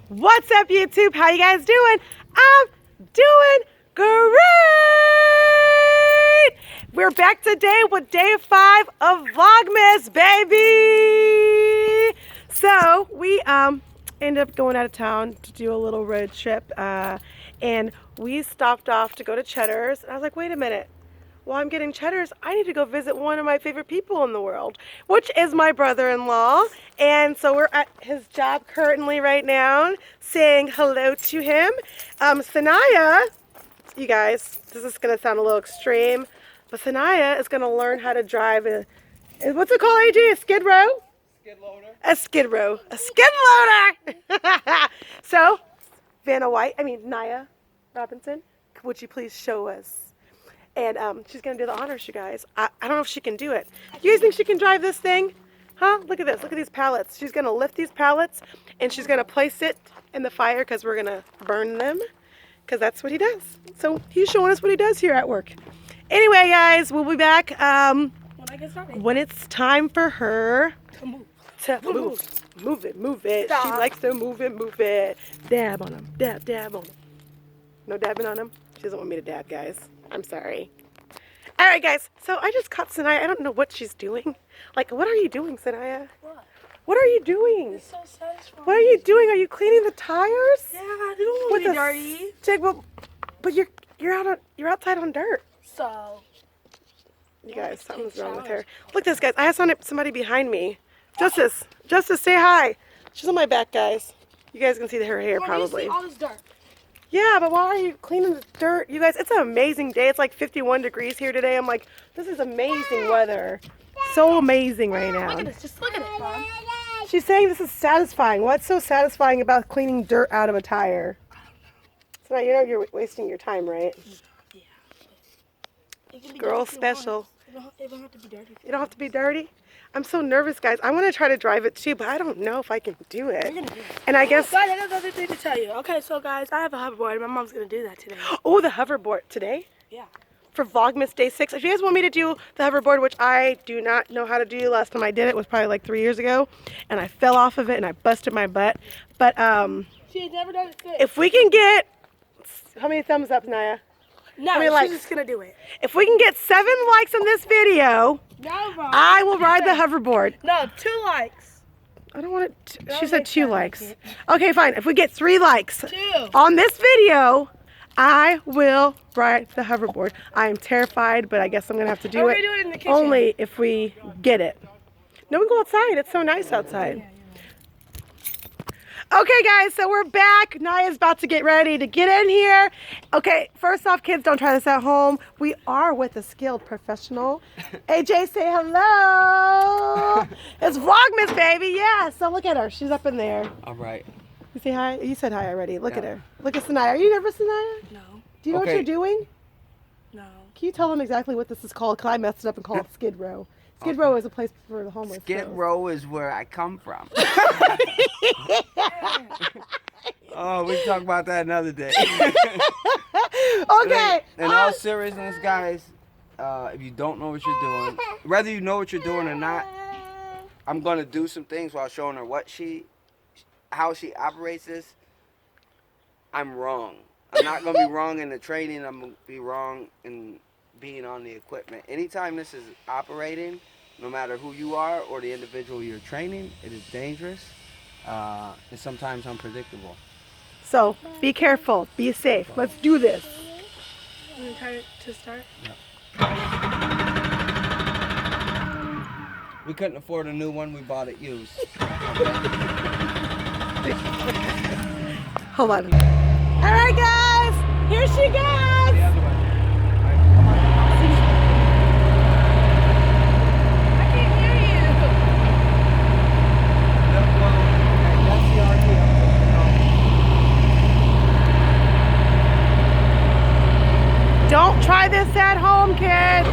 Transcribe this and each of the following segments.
What's up, YouTube? How you guys doing? I'm doing great! We're back today with day 5 of Vlogmas, baby! So, we ended up going out of town to do a little road trip, and we stopped off to go to Cheddar's, and I was like, wait a minute. While I'm getting Cheddar's, I need to go visit one of my favorite people in the world, which is my brother-in-law. And so we're at his job currently right now, saying hello to him. Sanniah, you guys, this is going to sound a little extreme, but Sanniah is going to learn how to drive what's it called, AJ? A skid row? Skid loader. A skid row. A skid loader! So, Sanniah Robinson, would you please show us? And she's going to do the honors, you guys. I don't know if she can do it. You guys think she can drive this thing? Huh? Look at this. Look at these pallets. She's going to lift these pallets, and she's going to place it in the fire because we're going to burn them, because that's what he does. So he's showing us what he does here at work. Anyway, guys, we'll be back when it's time for her to move. Move it. Stop. She likes to move it. Dab on him. Dab on him. No dabbing on him? She doesn't want me to dab, guys. I'm sorry. All right, guys. So I just caught Sanniah. I don't know what she's doing. Like, what are you doing, Sanniah? What are you doing? It's so satisfying. What are you doing? Are you cleaning the tires? Yeah, I don't want to be dirty. But you're outside on dirt. So. You guys, something's wrong with her. Look at this, guys. I have somebody behind me. Justice, say hi. She's on my back, guys. You guys can see her hair probably. You see all this dirt. Yeah, but why are you cleaning the dirt? You guys, it's an amazing day. It's like 51 degrees here today. I'm like, this is amazing weather. So amazing right now. Look at this. Just look at it, Mom. She's saying this is satisfying. What's so satisfying about cleaning dirt out of a tire? So now you know you're wasting your time, right? Yeah. Girl special. It don't have to be dirty. You don't have to be dirty? I'm so nervous, guys. I want to try to drive it too, but I don't know if I can do it. You're gonna do it. And I guess... Guys, I got another thing to tell you. Okay, so guys, I have a hoverboard. My mom's gonna do that today. Oh, the hoverboard today? Yeah. For Vlogmas Day 6. If you guys want me to do the hoverboard, which I do not know how to do, last time I did it was probably like 3 years ago, and I fell off of it and I busted my butt. But she has never done it since. if we can get... How many thumbs up, Naya? No, she's just gonna do it. If we can get 7 likes on this video, I will ride the hoverboard. No, 2 likes. I don't want it. She said 2 likes. Okay, fine. If we get 3 likes 2 on this video, I will ride the hoverboard. I am terrified, but I guess I'm gonna have to do it. Do it in the kitchen. Only if we get it. No, we go outside. It's so nice outside. Okay, guys, so we're back. Naya's about to get ready to get in here. Okay, first off, kids, don't try this at home. We are with a skilled professional. AJ, say hello. It's Vlogmas, baby. Yeah, so look at her. She's up in there. All right. You say hi? You said hi already. Look at her. Look at Sanniah. Are you nervous, Sanniah? No. Do you know what you're doing? No. Can you tell them exactly what this is called? Because I messed it up and called it Skid Row. Skid Row is a place for the homeless. Skid Row is where I come from. Oh, we can talk about that another day. Okay. In all seriousness, guys, if you don't know what you're doing, whether you know what you're doing or not, I'm going to do some things while showing her how she operates this. I'm wrong. I'm not going to be wrong in the training. I'm going to be wrong in being on the equipment. Anytime this is operating, no matter who you are or the individual you're training, it is dangerous and sometimes unpredictable. So be careful, be safe. Let's do this. You want to start? Yep. We couldn't afford a new one, we bought it used. Hold on. All right, guys, here she goes. Don't try this at home, kids.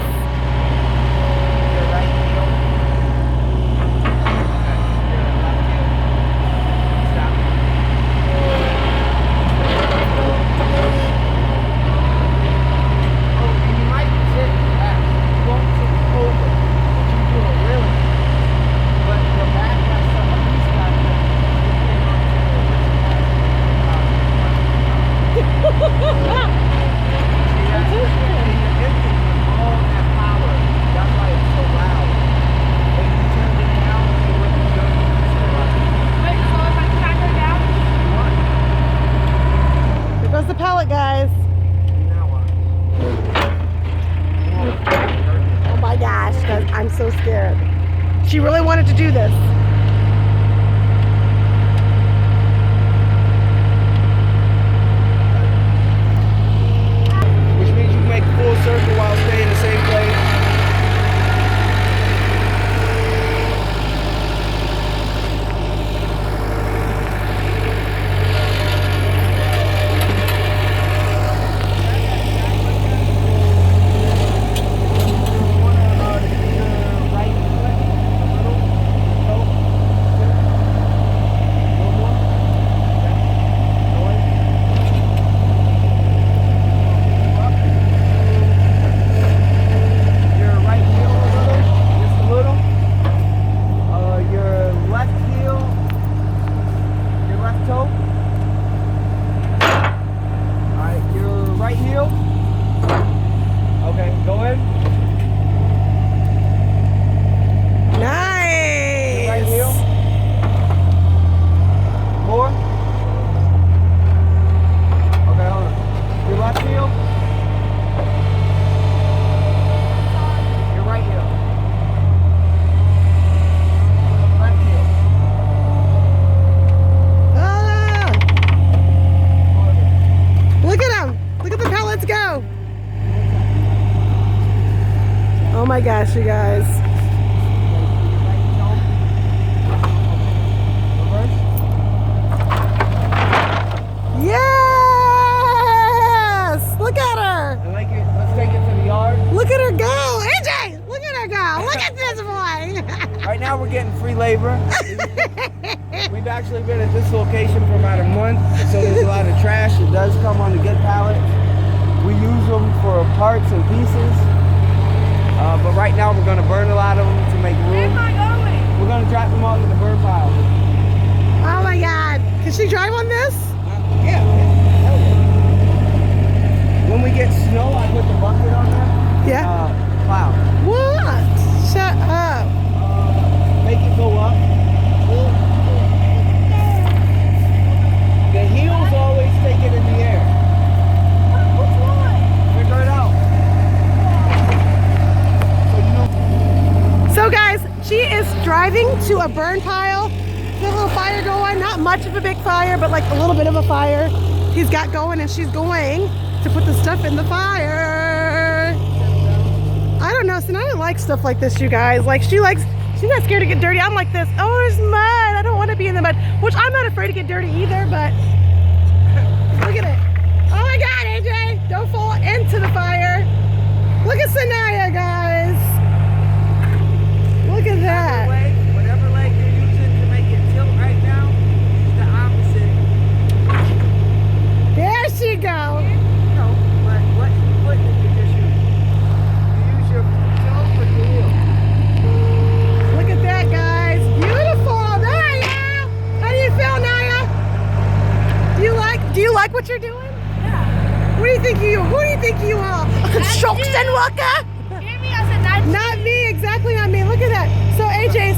toe. Alright, your right heel. Okay, go in. Nice. Right heel. More. Okay, hold on. Your left heel. Your right heel. Left heel. Ah, look at him. Look at the pellets go. Oh my gosh, you guys. Yes! Look at her. Let's take it to the yard. Look at her go. AJ, look at her go. Look at this boy. Right now we're getting free labor. We've actually been at this location for about a month, so there's a lot of trash. It does come on the good pallets. We use them for parts and pieces. But right now we're going to burn a lot of them to make room. We're going to drop them all in the burn pile. Oh my God. Can she drive on this? Yeah. Hell yeah. When we get snow, I put the bucket on there. Yeah. Plow. What? Shut up. Make it go up. The heels always take it in the air. Figure it out. So guys, she is driving to a burn pile. There's a little fire going, not much of a big fire, but like a little bit of a fire he's got going, and she's going to put the stuff in the fire. I don't know, Sanniah likes stuff like this, you guys. Like she's not scared to get dirty. I'm like this, oh, there's mud. I don't want to be in the mud, which I'm not afraid to get dirty either, but look at it. Oh my God, AJ, don't fall into the fire. Look at Sanniah, guys. Look at that. Whatever leg you're using to make it tilt right now is the opposite. There she goes. No, but what foot did you just use? You use your toe or your heel? Look at that, guys. Beautiful. Naya. How do you feel, Naya? Do you like what you're doing? Yeah. Who do you think you are? A construction worker? Not me, exactly not me. Look at that. So AJ,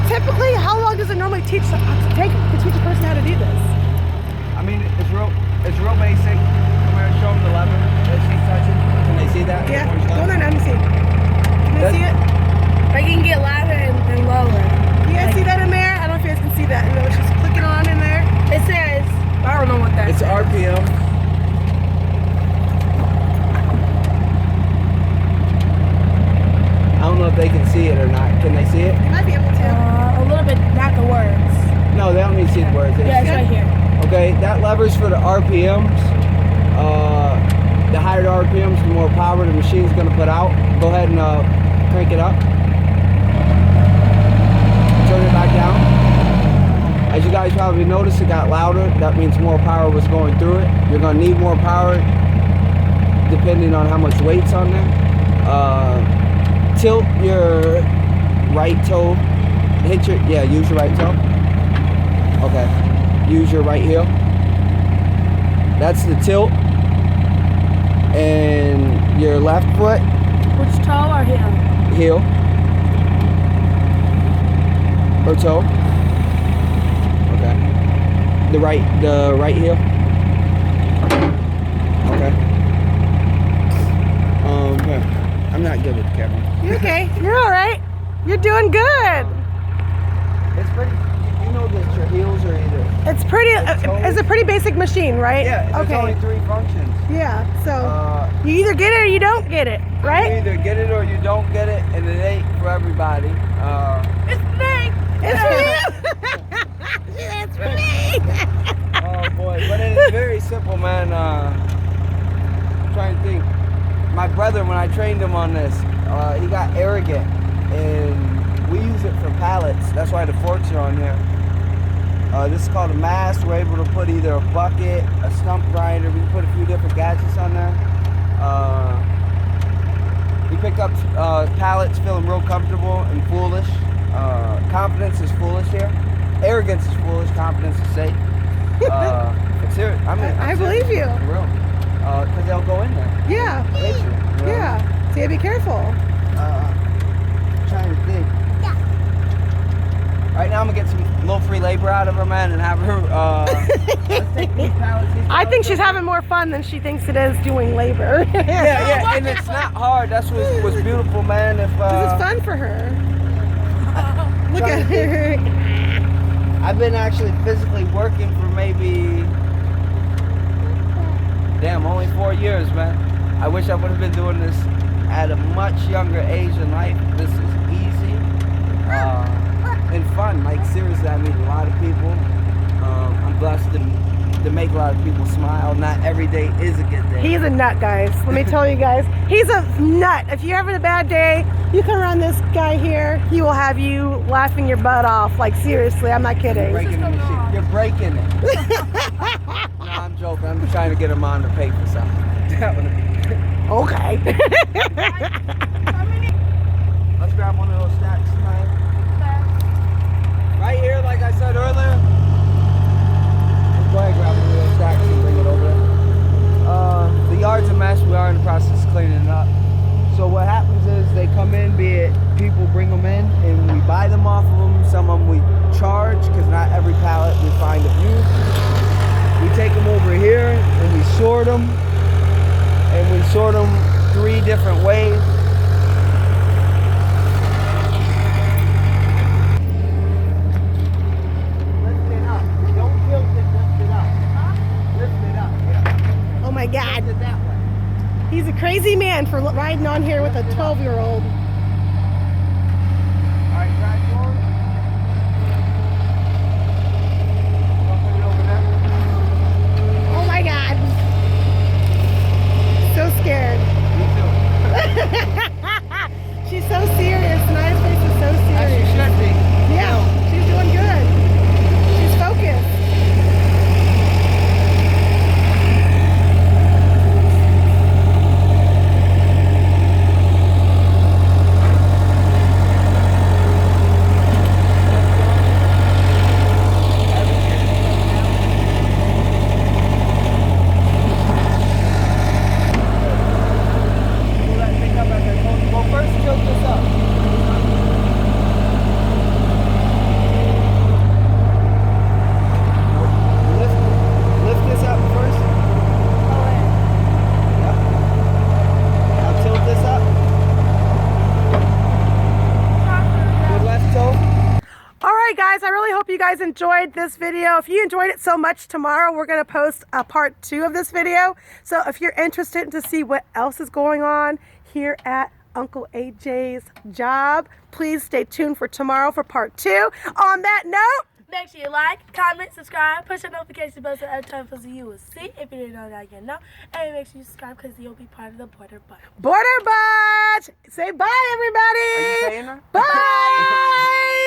typically how long does it normally take to teach a person how to do this? I mean, it's real basic. I'm going to show them the lever that she's touching. Can they see that? Yeah. Hold on, let me see. Can they see it? I can get louder and lower. You guys see that in there? I don't know if you guys can see that. You know, she's clicking on in there. It says, I don't know what that It's says. RPM. I don't know if they can see it or not. Can they see it? You might be able to. A little bit, not the words. No, they don't need to see the words. Yeah, it's right here. Okay, that lever's for the RPMs. The higher the RPMs, the more power the machine's going to put out. Go ahead and crank it up. Turn it back down. As you guys probably noticed, it got louder. That means more power was going through it. You're going to need more power depending on how much weight's on there. Tilt your right toe. Use your right toe. Okay. Use your right heel. That's the tilt. And your left foot. Which toe or heel? Heel. Or toe. Okay. The right heel. Okay. Okay. I'm not good with the camera. You're okay. You're all right. You're doing good. It's pretty. You know that your heels are either. It's pretty. It's a pretty basic machine, right? Yeah. There's Okay. only 3 functions. Yeah. So you either get it or you don't get it, You right? either get it or you don't get it, and it ain't for everybody. It's me. It's for you. It's for me. Oh boy, but it is very simple, man. I'm trying to think. My brother, when I trained him on this, he got arrogant, and we use it for pallets. That's why the forks are on here. This is called a mast. We're able to put either a bucket, a stump grinder. We can put a few different gadgets on there. We pick up pallets, feeling real comfortable and foolish. Confidence is foolish here. arrogance is foolish, confidence is safe. It's serious. I mean, I I'm believe serious, you. For real. Because they'll go in there. Yeah. Hate you, you know? Yeah. So you gotta be careful. Trying to think. Right now I'm gonna get some little free labor out of her, man, and have her let's take these pallets. I think she's having more fun than she thinks it is doing labor. Yeah, and it's not hard. That's what's beautiful, man. If This is fun for her. Look Trying at to think. her. I've been actually physically working for maybe only 4 years, man. I wish I would have been doing this at a much younger age in life. This is easy and fun. Like, seriously, I meet a lot of people. I'm blessed to make a lot of people smile. Not every day is a good day. He's a nut, guys. Let me tell you guys. He's a nut. If you're having a bad day, you come around this guy here. He will have you laughing your butt off. Like, seriously, I'm not kidding. You're breaking the machine. You're breaking it. No, I'm joking. I'm trying to get him on to pay for something. Okay. Let's grab one of those stacks tonight. Right here, like I said earlier. Let's go ahead and grab one of those stacks and bring it over there. The yard's a mess. We are in the process of cleaning it up. So what happens is they come in, be it people bring them in, and we buy them off of them. Some of them we charge, because not every pallet we find of use. We take them over here and we sort them. And we sort them 3 different ways. Lift it up. Don't tilt it, lift it up. Lift it up, yeah. Oh my God. Lift it that way. He's a crazy man for riding on here with a 12-year-old. All right, drive forward. Don't put it over there. Oh my God. So scared. Me too. She's so serious. Nia's face is so As you serious. should be. Yeah, she's doing good. She's focused. Pull that thing up as I told you. Well, first tilt this up. Lift this up first. Yep. Now tilt this up. Good left toe. All right, guys, I really hope you guys enjoyed this video. If you enjoyed it so much, tomorrow we're going to post a part 2 of this video. So if you're interested to see what else is going on here at Uncle AJ's job, please stay tuned for tomorrow for part 2. On that note, Make sure you like, comment, subscribe, push the notification bell so every time so you will see. If you didn't know that, you know. And make sure you subscribe because you'll be part of the Border Bunch. Border Bunch! Say bye, everybody! Are you saying that? Bye!